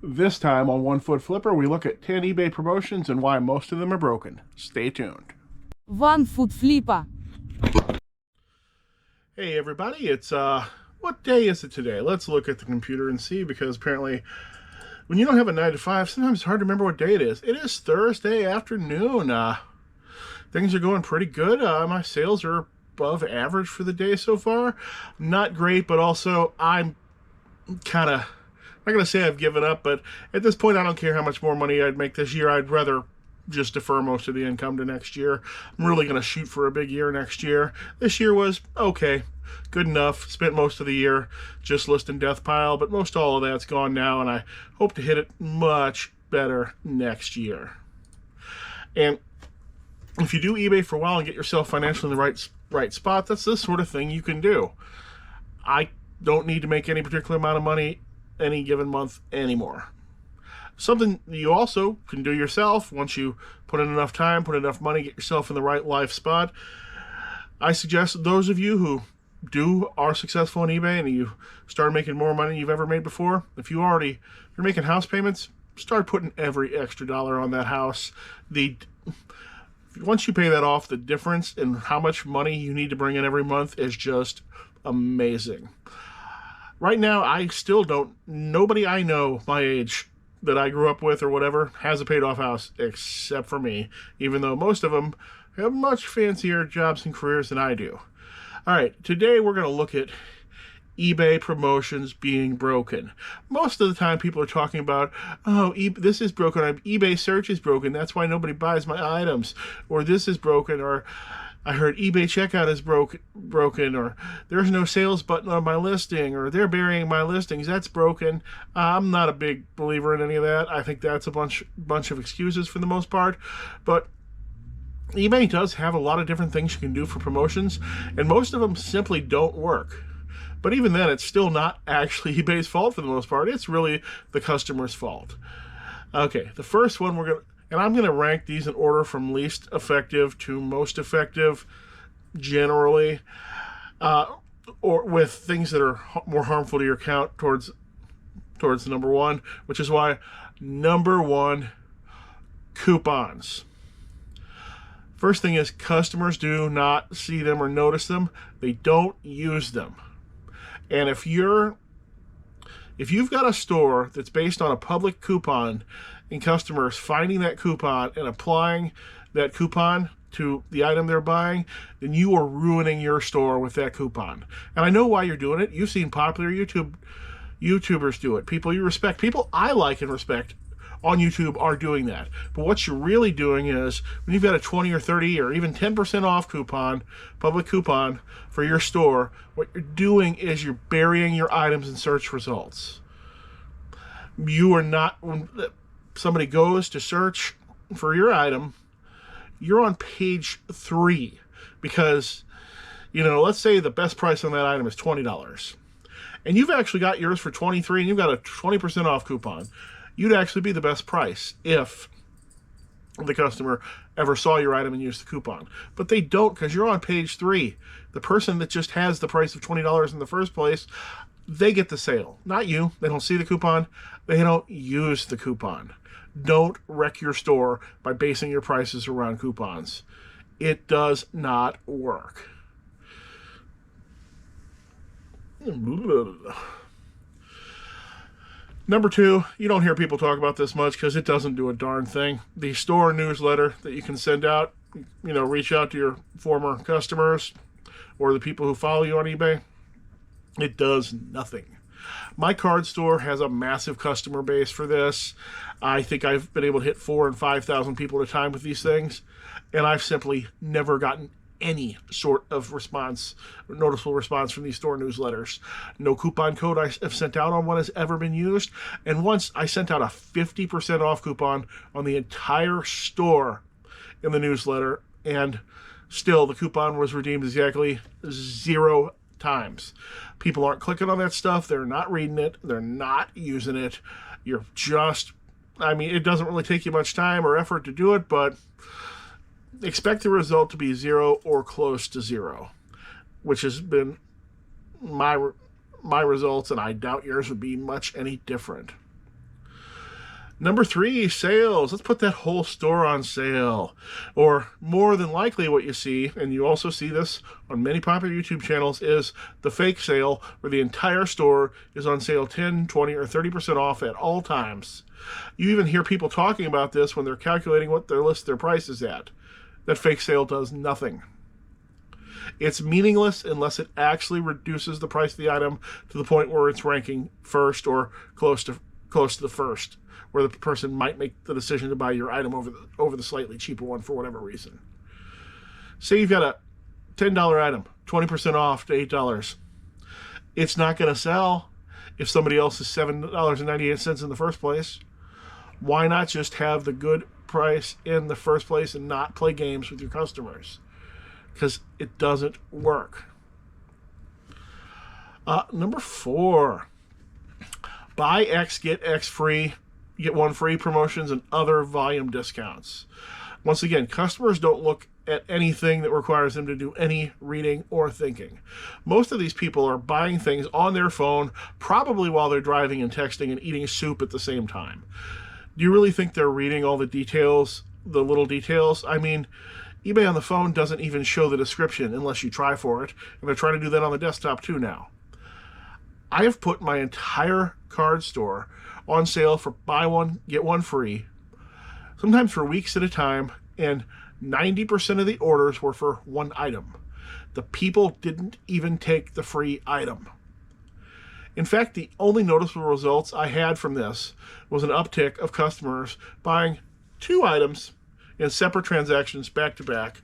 This time on One Foot Flipper, we look at 10 eBay promotions and why most of them are broken. Stay tuned. One foot flipper. Hey everybody, it's what day is it today? Let's look at the computer and see, because apparently when you don't have a 9 to 5, sometimes it's hard to remember what day it is. It is Thursday afternoon. Things are going pretty good. My sales are above average for the day so far. Not great, but also I'm kind of not going to say I've given up, but at this point I don't care how much more money I'd make this year. I'd rather just defer most of the income to next year. I'm really going to shoot for a big year next year. This year was okay, good enough. Spent most of the year just listing death pile, but most all of that's gone now, and I hope to hit it much better next year. And if you do eBay for a while and get yourself financially in the right spot, that's the sort of thing you can do. I don't need to make any particular amount of money any given month anymore. Something you also can do yourself once you put in enough time, put enough money, get yourself in the right life spot. I suggest those of you who are successful on eBay and you start making more money than you've ever made before, if you're making house payments, start putting every extra dollar on that house. Once you pay that off, the difference in how much money you need to bring in every month is just amazing. Right now, nobody I know my age that I grew up with or whatever has a paid off house except for me, even though most of them have much fancier jobs and careers than I do. All right, today we're going to look at eBay promotions being broken. Most of the time people are talking about, oh, this is broken, eBay search is broken, that's why nobody buys my items, or this is broken, or I heard eBay checkout is broken, or there's no sales button on my listing, or they're burying my listings, that's broken. I'm not a big believer in any of that. I think that's a bunch of excuses for the most part, but eBay does have a lot of different things you can do for promotions, and most of them simply don't work. But even then, it's still not actually eBay's fault for the most part. It's really the customer's fault. Okay, the first one I'm going to rank these in order from least effective to most effective, generally, or with things that are more harmful to your account towards number one, which is why number one, coupons. First thing is, customers do not see them or notice them. They don't use them. And if you've got a store that's based on a public coupon and customers finding that coupon and applying that coupon to the item they're buying, then you are ruining your store with that coupon. And I know why you're doing it. You've seen popular YouTubers do it. People you respect, people I like and respect on YouTube are doing that. But what you're really doing is, when you've got a 20 or 30 or even 10% off coupon, public coupon for your store, what you're doing is you're burying your items in search results. You are not, when somebody goes to search for your item, you're on page 3 because, let's say the best price on that item is $20. And you've actually got yours for $23 and you've got a 20% off coupon. You'd actually be the best price if the customer ever saw your item and used the coupon. But they don't, because you're on page 3. The person that just has the price of $20 in the first place, they get the sale, not you. They don't see the coupon. They don't use the coupon. Don't wreck your store by basing your prices around coupons. It does not work. Number 2, you don't hear people talk about this much because it doesn't do a darn thing. The store newsletter that you can send out, reach out to your former customers or the people who follow you on eBay, it does nothing. My card store has a massive customer base for this. I think I've been able to hit 4,000 and 5,000 people at a time with these things, and I've simply never gotten any sort of noticeable response from these store newsletters. No coupon code I have sent out on one has ever been used, and once I sent out a 50% off coupon on the entire store in the newsletter, and still the coupon was redeemed exactly 0 times. People aren't clicking on that stuff, they're not reading it, they're not using it. It doesn't really take you much time or effort to do it, but expect the result to be 0 or close to 0, which has been my results, and I doubt yours would be much any different. Number 3, sales. Let's put that whole store on sale. Or more than likely what you see, and you also see this on many popular YouTube channels, is the fake sale where the entire store is on sale 10, 20, or 30% off at all times. You even hear people talking about this when they're calculating what their list their prices at. That fake sale does nothing. It's meaningless unless it actually reduces the price of the item to the point where it's ranking first or close to the first, where the person might make the decision to buy your item over the slightly cheaper one for whatever reason. Say you've got a $10 item, 20% off to $8. It's not going to sell if somebody else is $7.98 in the first place. Why not just have the good price in the first place and not play games with your customers? Because it doesn't work. Number 4, buy X, get X free, get one free promotions and other volume discounts. Once again, customers don't look at anything that requires them to do any reading or thinking. Most of these people are buying things on their phone, probably while they're driving and texting and eating soup at the same time. Do you really think they're reading all the details, the little details? I mean, eBay on the phone doesn't even show the description unless you try for it, and they're trying to do that on the desktop too now. I have put my entire card store on sale for buy one, get one free, sometimes for weeks at a time, and 90% of the orders were for one item. The people didn't even take the free item. In fact, the only noticeable results I had from this was an uptick of customers buying 2 items in separate transactions back to back,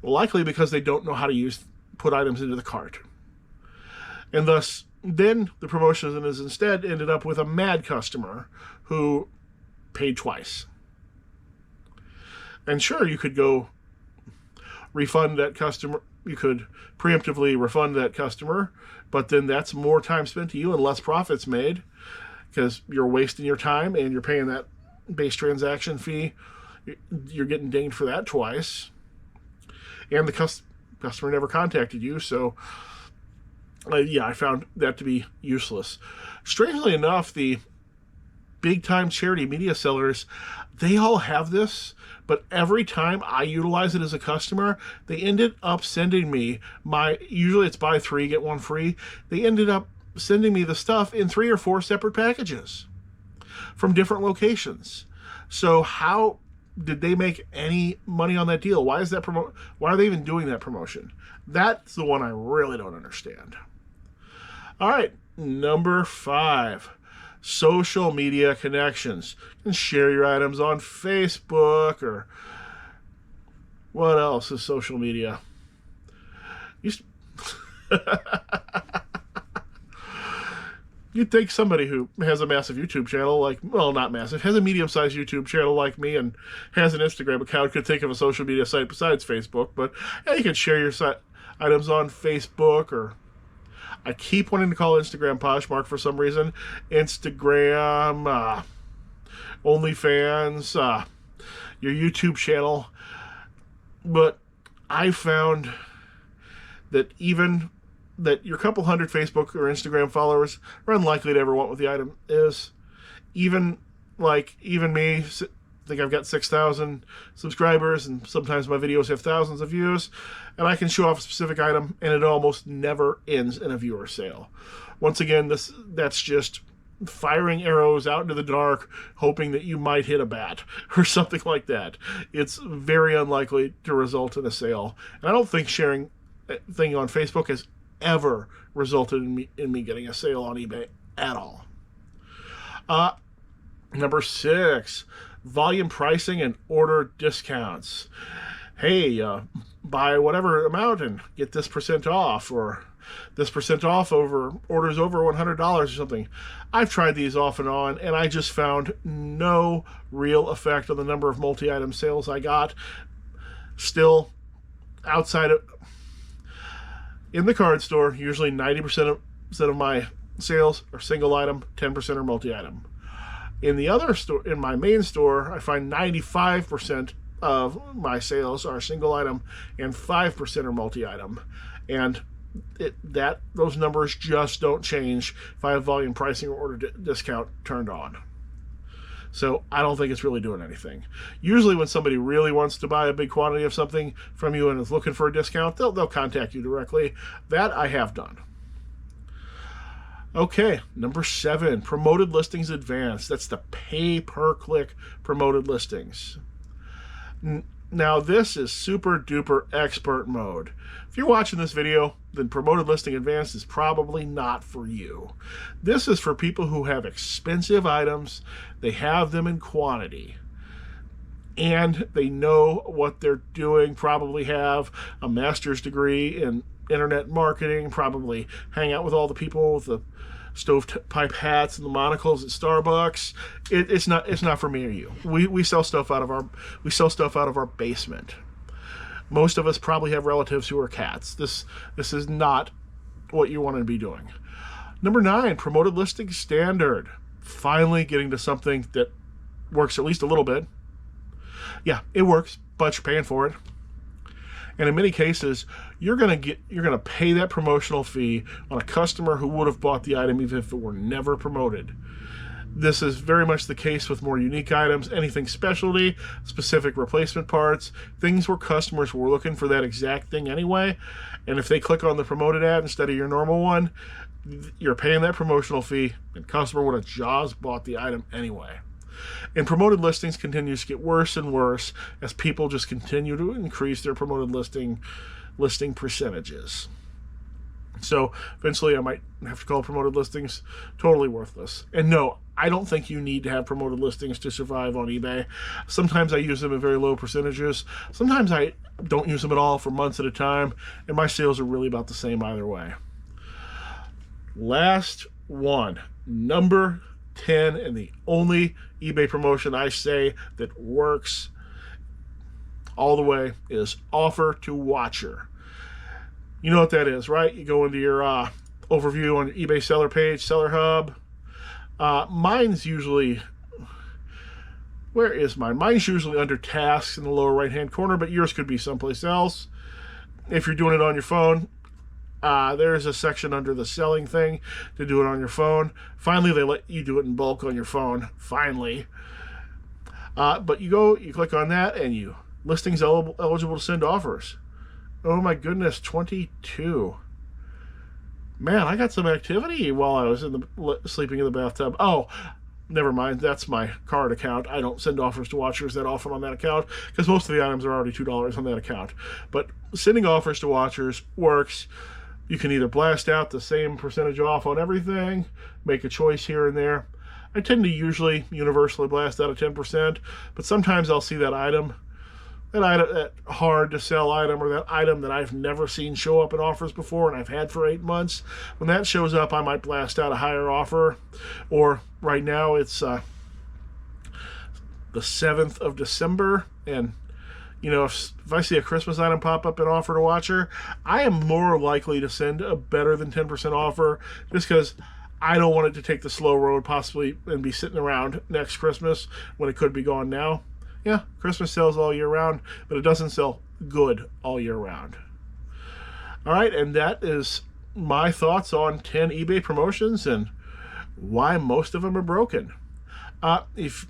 likely because they don't know how to put items into the cart. And thus, then the promotion is instead ended up with a mad customer who paid twice. And sure, you could go refund that customer, you could preemptively refund that customer, but then that's more time spent to you and less profits made because you're wasting your time and you're paying that base transaction fee. You're getting dinged for that twice. And the customer never contacted you, so I found that to be useless. Strangely enough, the big-time charity media sellers, they all have this, but every time I utilize it as a customer, they ended up sending me usually it's buy 3, get 1 free. They ended up sending me the stuff in 3 or 4 separate packages from different locations. So how did they make any money on that deal? Why are they even doing that promotion? That's the one I really don't understand. All right, number 5, social media connections. You can share your items on Facebook, or what else is social media? You'd think somebody who has a massive YouTube channel, not massive, has a medium-sized YouTube channel like me and has an Instagram account could think of a social media site besides Facebook, but you can share your items on Facebook, or I keep wanting to call Instagram Poshmark for some reason. Instagram, OnlyFans, your YouTube channel. But I found that even that your couple hundred Facebook or Instagram followers are unlikely to ever want what the item is. Even me, I think I've got 6,000 subscribers, and sometimes my videos have thousands of views, and I can show off a specific item, and it almost never ends in a viewer sale. Once again, that's just firing arrows out into the dark, hoping that you might hit a bat or something like that. It's very unlikely to result in a sale. And I don't think sharing a thing on Facebook has ever resulted in me getting a sale on eBay at all. Number 6, volume pricing and order discounts. Hey, buy whatever amount and get this % off, or this % off over orders over $100 or something. I've tried these off and on, and I just found no real effect on the number of multi-item sales I got. Still, in the card store, usually 90% of my sales are single item, 10% are multi-item. In the other store, in my main store, I find 95% of my sales are single item and 5% are multi-item. And those numbers just don't change if I have volume pricing or order discount turned on. So I don't think it's really doing anything. Usually when somebody really wants to buy a big quantity of something from you and is looking for a discount, they'll contact you directly. That I have done. Okay, number 7, promoted listings advanced. That's the pay-per-click promoted listings. Now this is super duper expert mode. If you're watching this video, then promoted listing advanced is probably not for you. This is for people who have expensive items, they have them in quantity, and they know what they're doing, probably have a master's degree in internet marketing, probably hang out with all the people with the stovepipe hats and the monocles at Starbucks. It's not for me or you. We sell stuff out of our basement. Most of us probably have relatives who are cats. This is not what you want to be doing. Number 9, promoted listing standard. Finally getting to something that works at least a little bit. Yeah, it works, but you're paying for it. And in many cases, you're gonna pay that promotional fee on a customer who would have bought the item even if it were never promoted. This is very much the case with more unique items, anything specialty, specific replacement parts, things where customers were looking for that exact thing anyway. And if they click on the promoted ad instead of your normal one, you're paying that promotional fee, and customer would have just bought the item anyway. And promoted listings continues to get worse and worse as people just continue to increase their promoted listing percentages. So eventually I might have to call promoted listings totally worthless. And no, I don't think you need to have promoted listings to survive on eBay. Sometimes I use them at very low percentages. Sometimes I don't use them at all for months at a time, and my sales are really about the same either way. Last one, number 10, and the only eBay promotion I say that works all the way is offer to watcher. You know what that is, right? You go into your overview on your eBay seller page, Seller Hub. Mine's usually, where is mine? Mine's usually under tasks in the lower right hand corner, but yours could be someplace else. If you're doing it on your phone, there's a section under the selling thing to do it on your phone. Finally, they let you do it in bulk on your phone. Finally. But you click on that, and listings eligible to send offers. Oh my goodness, 22. Man, I got some activity while I was sleeping in the bathtub. Oh, never mind. That's my card account. I don't send offers to watchers that often on that account because most of the items are already $2 on that account. But sending offers to watchers works. You can either blast out the same percentage off on everything, make a choice here and there. I tend to usually universally blast out a 10%, but sometimes I'll see that hard to sell item, or that item that I've never seen show up in offers before and I've had for 8 months. When that shows up, I might blast out a higher offer. Or right now it's the 7th of December, and if I see a Christmas item pop up and offer to watcher, I am more likely to send a better than 10% offer just because I don't want it to take the slow road possibly and be sitting around next Christmas when it could be gone now. Yeah, Christmas sells all year round, but it doesn't sell good all year round. All right, and that is my thoughts on 10 eBay promotions and why most of them are broken. If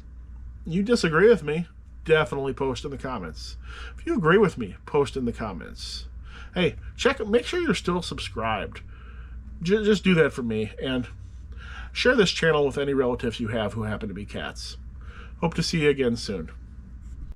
you disagree with me, definitely post in the comments. If you agree with me, post in the comments. Hey, make sure you're still subscribed. Just do that for me, and share this channel with any relatives you have who happen to be cats. Hope to see you again soon.